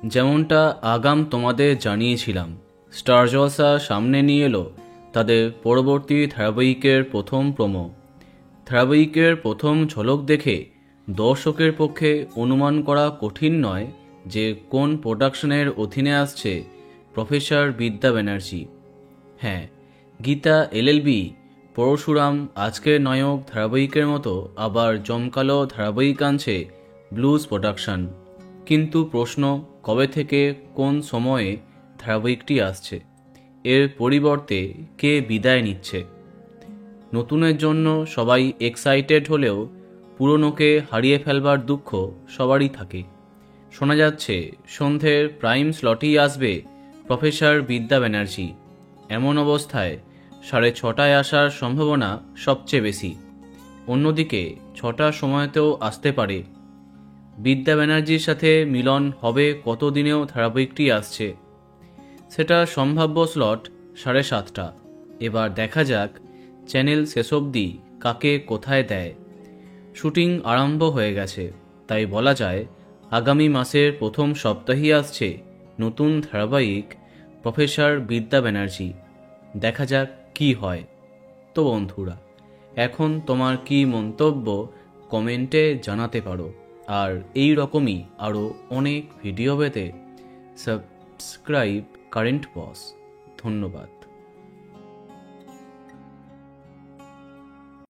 যেমনটা আগাম তোমাদের জানিয়েছিলাম, স্টার জলসা সামনে নিয়ে এলো তাদের পরবর্তী ধারাবাহিকের প্রথম প্রোমো। ধারাবাহিকের প্রথম ঝলক দেখে দর্শকের পক্ষে অনুমান করা কঠিন নয় যে কোন প্রোডাকশনের অধীনে আসছে প্রফেসর বিদ্যা ব্যানার্জি। হ্যাঁ, গীতা এলএলবি, পরশুরাম, আজকের নায়ক ধারাবাহিকের মতো আবার জমকালো ধারাবাহিক আনছে ব্লুজ প্রোডাকশন। কিন্তু প্রশ্ন, কবে থেকে কোন সময়ে ধারাবাহিকটি আসছে? এর পরিবর্তে কে বিদায় নিচ্ছে? নতুনের জন্য সবাই এক্সাইটেড হলেও পুরনোকে হারিয়ে ফেলবার দুঃখ সবারই থাকে। শোনা যাচ্ছে সন্ধ্যের প্রাইম স্লটেই আসবে প্রফেসর বিদ্যা ব্যানার্জি। এমন অবস্থায় 6:30টায় আসার সম্ভাবনা সবচেয়ে বেশি। অন্যদিকে 6টার সময়তেও আসতে পারে। বিদ্যা ব্যানার্জির সাথে মিলন হবে কত দিনেও ধারাবাহিকটি আসছে, সেটা সম্ভাব্য স্লট 7:30। এবার দেখা যাক চ্যানেল শেষ অবধি কাকে কোথায় দেয়। শুটিং আরম্ভ হয়ে গেছে, তাই বলা যায় আগামী মাসের প্রথম সপ্তাহেই আসছে নতুন ধারাবাহিক প্রফেসর বিদ্যা ব্যানার্জি। দেখা যাক কি হয়। তো বন্ধুরা, এখন তোমার কি মন্তব্য কমেন্টে জানাতে পারো। আর এই রকমই আরও অনেক ভিডিও পেতে সাবস্ক্রাইব কারেন্ট বস। ধন্যবাদ।